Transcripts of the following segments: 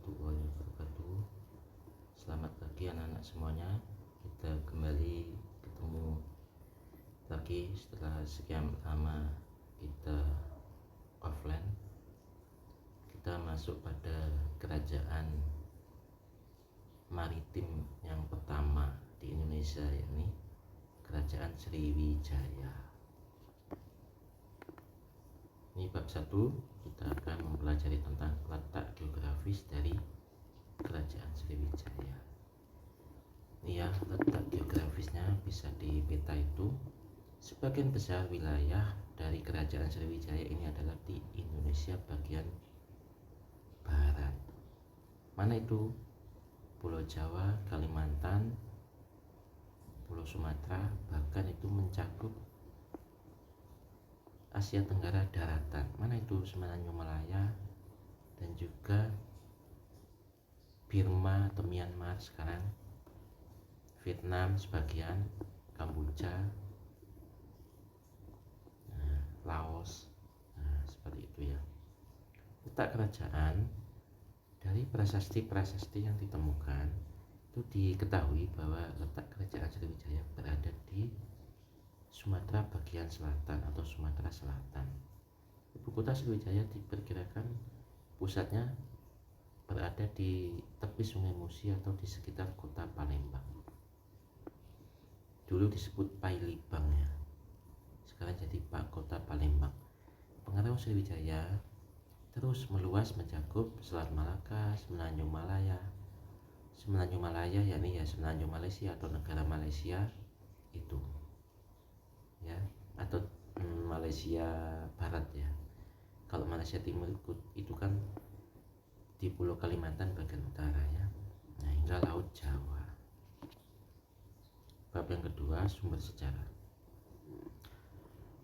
warahmatullahi wabarakatuh. Selamat pagi anak-anak semuanya. Kita kembali ketemu lagi setelah sekian lama kita offline. Kita masuk pada kerajaan maritim yang pertama di Indonesia, yakni Kerajaan Sriwijaya. Ini bab 1, kita akan mempelajari tentang letak geografis dari Kerajaan Sriwijaya. Ini ya, letak geografisnya bisa di peta itu. Sebagian besar wilayah dari Kerajaan Sriwijaya ini adalah di Indonesia bagian barat. Mana itu? Pulau Jawa, Kalimantan, Pulau Sumatera, bahkan itu mencakup Asia Tenggara daratan. Mana itu? Semenanjung Malaya dan juga Burma atau Myanmar sekarang, Vietnam sebagian, Kamboja, Laos, seperti itu ya. Letak kerajaan dari prasasti-prasasti yang ditemukan itu diketahui bahwa letak kerajaan Sriwijaya berada di Sumatera bagian selatan atau Sumatera Selatan. Ibu kota Sriwijaya diperkirakan pusatnya berada di tepi Sungai Musi atau di sekitar kota Palembang. Dulu disebut Pailibang ya, sekarang jadi Kota Palembang. Pengaruh Sriwijaya terus meluas mencakup Selat Malaka, Semenanjung Malaya yakni ya Semenanjung Malaysia atau negara Malaysia itu ya, atau Malaysia Barat ya. Kalau Malaysia Timur itu kan di Pulau Kalimantan bagian utara ya. Nah, hingga Laut Jawa. Bab yang kedua, sumber sejarah.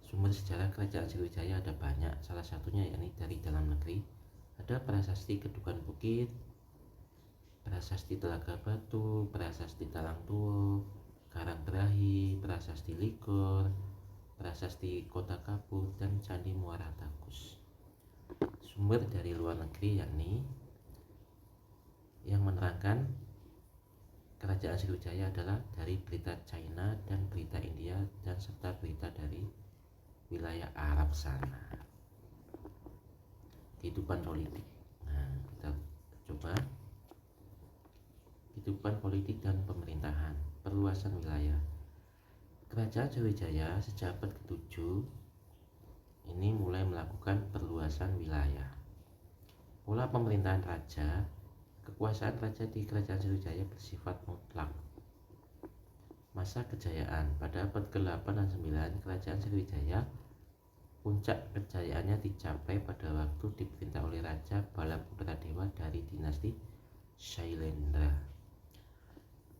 Sumber sejarah Kerajaan Sriwijaya ada banyak, salah satunya yakni dari dalam negeri. Ada prasasti Kedukan Bukit, prasasti Telaga Batu, prasasti Talang Tuo, Karang Berahi, prasasti Ligor, prasasti Kota Kapur, dan Candi Muara Takus. Sumber dari luar negeri yakni yang menerangkan Kerajaan Sriwijaya adalah dari berita China dan berita India dan serta berita dari wilayah Arab sana. Kehidupan politik. Nah, kita coba kehidupan politik dan pemerintahan. Perluasan wilayah. Kerajaan Sriwijaya sejak abad ke-7 ini mulai melakukan perluasan wilayah. Pola pemerintahan raja. Kekuasaan raja di Kerajaan Sriwijaya bersifat mutlak. Masa kejayaan. Pada abad ke-8 dan 9, Kerajaan Sriwijaya puncak kejayaannya dicapai pada waktu diperintah oleh Raja Balaputradewa dari dinasti Shailendra.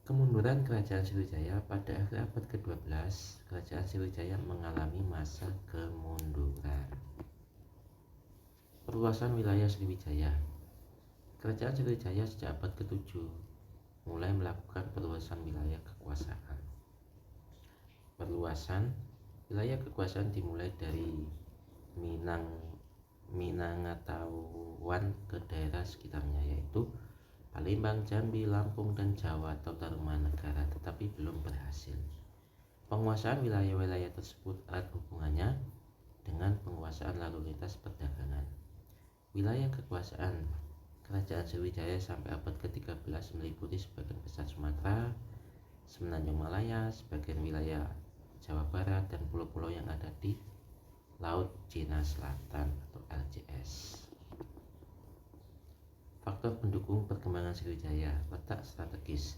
Kemunduran Kerajaan Sriwijaya pada akhir abad ke-12, Kerajaan Sriwijaya mengalami masa kemunduran. Perluasan wilayah Sriwijaya. Kerajaan Sriwijaya sejak abad ke-7 mulai melakukan perluasan wilayah kekuasaan. Perluasan wilayah kekuasaan dimulai dari Minangkabau ke daerah sekitarnya, yaitu Palembang, Jambi, Lampung, dan Jawa atau Tarumanegara, tetapi belum berhasil. Penguasaan wilayah-wilayah tersebut erat hubungannya dengan penguasaan lalu lintas perdagangan. Wilayah kekuasaan Kerajaan Sriwijaya sampai abad ke-13 meliputi sebagian besar Sumatera, Semenanjung Malaya, sebagian wilayah Jawa Barat, dan pulau-pulau yang ada di Laut Cina Selatan atau LCS. Faktor pendukung perkembangan Sriwijaya. Letak strategis.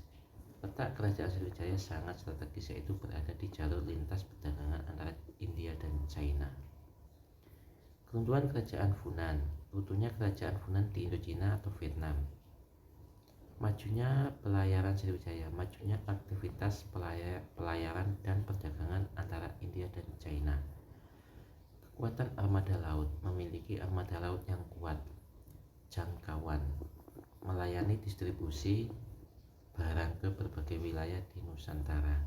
Letak Kerajaan Sriwijaya sangat strategis, yaitu berada di jalur lintas perdagangan antara India dan China. Keruntuhan Kerajaan Funan. Runtuhnya Kerajaan Funan di Indochina atau Vietnam. Majunya pelayaran Sriwijaya. Majunya aktivitas pelayaran dan perdagangan antara India dan China. Kekuatan armada laut. Memiliki armada laut yang kuat, jangkauan, melayani distribusi barang ke berbagai wilayah di Nusantara.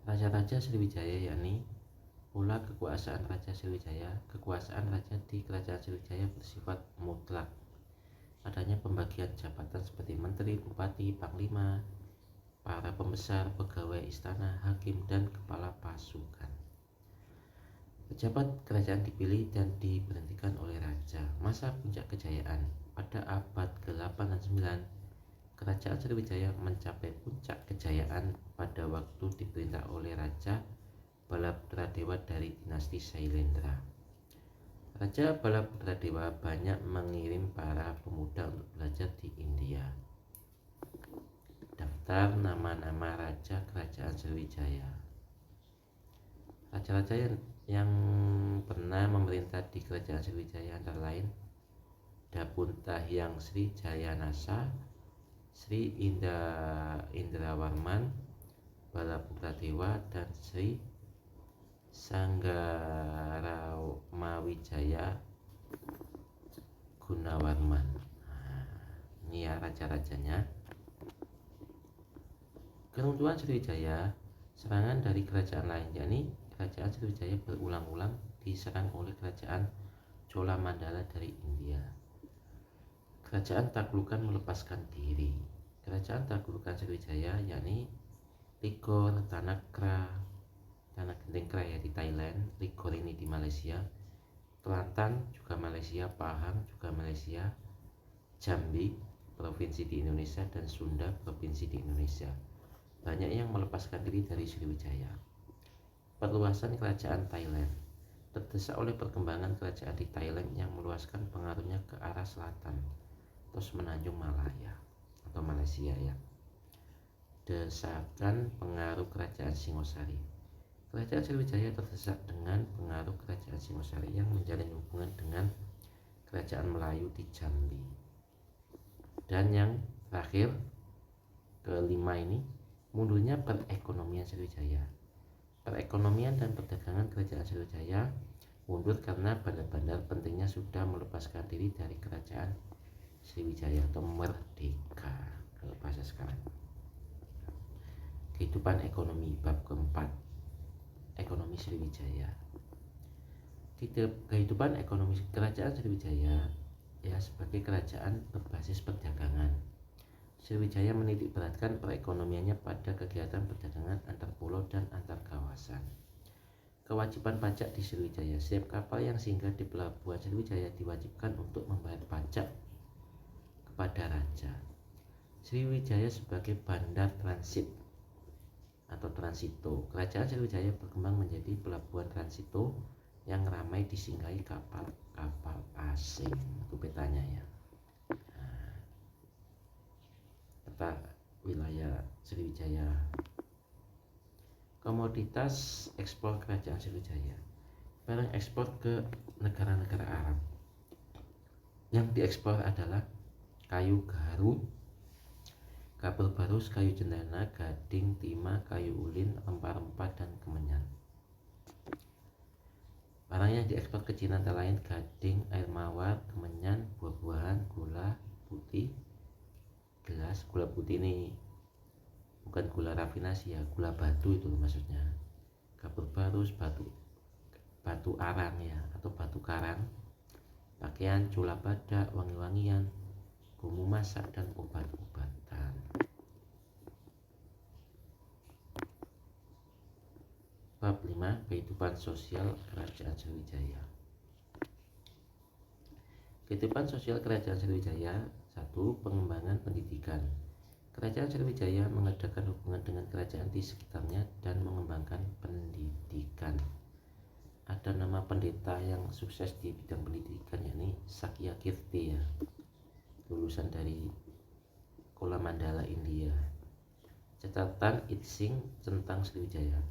Raja-raja Sriwijaya yakni Pola kekuasaan Raja Sriwijaya. Kekuasaan raja di Kerajaan Sriwijaya bersifat mutlak. Adanya pembagian jabatan seperti menteri, bupati, panglima, para pembesar, pegawai istana, hakim, dan kepala pasukan. Pejabat kerajaan dipilih dan diberhentikan oleh raja. Masa puncak kejayaan pada abad ke-8 dan 9, Kerajaan Sriwijaya mencapai puncak kejayaan pada waktu diperintah oleh Raja Balaputradewa dari dinasti Sailendra. Raja Balaputradewa banyak mengirim para pemuda untuk belajar di India. Daftar nama-nama Raja Kerajaan Sriwijaya. Raja-raja yang pernah memerintah di Kerajaan Sriwijaya antara lain Dapunta Hyang Sri Jayanasa, Sri Indrawarman Balaputradewa, dan Sri Sanggaramawijaya Gunawarman. Ini ya raja-rajanya. Keruntuhan Sriwijaya. Serangan dari kerajaan lain, yakni Kerajaan Sriwijaya berulang-ulang diserang oleh Kerajaan Cholamandala dari India. Kerajaan Taklukan melepaskan diri. Kerajaan Taklukan Sriwijaya yakni Ligor, Tanah Gentengkra ya di Thailand, Ligor ini di Malaysia, Kelantan juga Malaysia, Pahang juga Malaysia, Jambi provinsi di Indonesia, dan Sunda provinsi di Indonesia. Banyak yang melepaskan diri dari Sriwijaya. Perluasan kerajaan Thailand. Terdesak oleh perkembangan kerajaan di Thailand yang meluaskan pengaruhnya ke arah selatan, terus Semenanjung Malaya atau Malaysia ya. Desakan pengaruh kerajaan Singosari. Kerajaan Sriwijaya terdesak dengan pengaruh kerajaan Singosari yang menjalin hubungan dengan kerajaan Melayu di Jambi. Dan yang terakhir, kelima ini, mundurnya perekonomian Sriwijaya. Perekonomian dan perdagangan kerajaan Sriwijaya mundur karena bandar-bandar pentingnya sudah melepaskan diri dari kerajaan Sriwijaya atau merdeka kalau bahasa sekarang. Kehidupan ekonomi bab keempat, ekonomi Sriwijaya. Kehidupan ekonomi kerajaan Sriwijaya ya sebagai kerajaan berbasis perdagangan. Sriwijaya menitik beratkan perekonomiannya pada kegiatan perdagangan antar pulau dan antar kawasan. Kewajiban pajak di Sriwijaya. Setiap kapal yang singgah di pelabuhan Sriwijaya diwajibkan untuk membayar pajak kepada raja. Sriwijaya sebagai bandar transit atau transito. Kerajaan Sriwijaya berkembang menjadi pelabuhan transito yang ramai disinggahi kapal-kapal asing. Itu petanya ya. Peta wilayah Sriwijaya. Komoditas ekspor kerajaan Sriwijaya. Barang ekspor ke negara-negara Arab. Yang diekspor adalah kayu gaharu, kabel barus, kayu cendana, gading, timah, kayu ulin, rempah-rempah, dan kemenyan. Barang yang diekspor ke Cina antara lain gading, air mawar, kemenyan, buah-buahan, gula putih, gelas. Gula putih ini bukan gula rafinasi ya, gula batu itu maksudnya. Kabel barus, batu arang ya atau batu karang, pakaian, cula badak, wangi-wangian, bumbu masak, dan obat-obatan. Bab 5. Kehidupan sosial kerajaan Sriwijaya. Kehidupan sosial kerajaan Sriwijaya. 1. Pengembangan pendidikan. Kerajaan Sriwijaya mengadakan hubungan dengan kerajaan di sekitarnya dan mengembangkan pendidikan. Ada nama pendeta yang sukses di bidang pendidikan yakni Sakya Kirti ya, lulusan dari Kolamandala India. Catatan Itsing tentang Sriwijaya.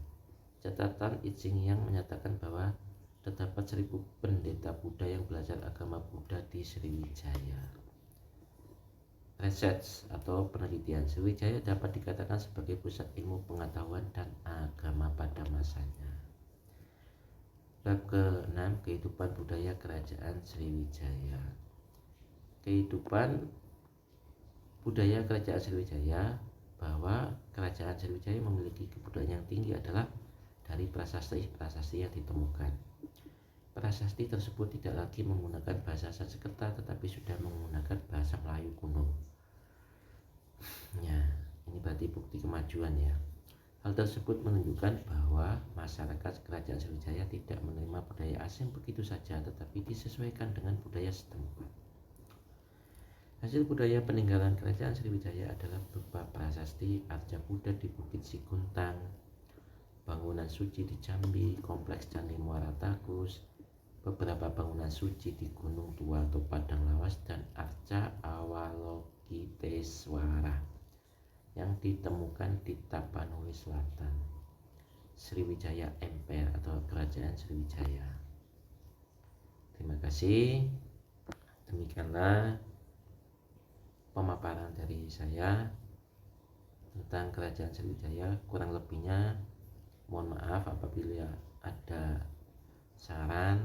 Catatan Itsing yang menyatakan bahwa terdapat 1000 pendeta Buddha yang belajar agama Buddha di Sriwijaya. Research atau penelitian. Sriwijaya dapat dikatakan sebagai pusat ilmu pengetahuan dan agama pada masanya. Bab ke-6. Kehidupan budaya kerajaan Sriwijaya. Kehidupan budaya kerajaan Sriwijaya, bahwa kerajaan Sriwijaya memiliki kebudayaan yang tinggi adalah dari prasasti yang ditemukan. Prasasti tersebut tidak lagi menggunakan bahasa Sanskerta tetapi sudah menggunakan bahasa Melayu kuno. Ya, ini berarti bukti kemajuan ya. Hal tersebut menunjukkan bahwa masyarakat kerajaan Sriwijaya tidak menerima budaya asing begitu saja tetapi disesuaikan dengan budaya setempat. Hasil budaya peninggalan kerajaan Sriwijaya adalah berupa prasasti arca Buddha di Bukit Siguntang, bangunan suci di Jambi, kompleks Candi Muara Takus, beberapa bangunan suci di Gunung Tua atau Padang Lawas, dan arca Awalokiteswara yang ditemukan di Tapanuli Selatan, Sriwijaya Empire atau Kerajaan Sriwijaya. Terima kasih. Demikianlah pemaparan dari saya tentang Kerajaan Sriwijaya. Kurang lebihnya mohon maaf apabila ada saran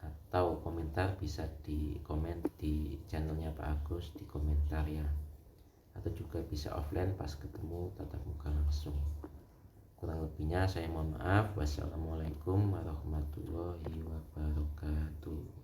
atau komentar bisa di komen di channelnya Pak Agus di komentar ya, atau juga bisa offline pas ketemu tatap muka langsung. Kurang lebihnya saya mohon maaf. Wassalamualaikum warahmatullahi wabarakatuh.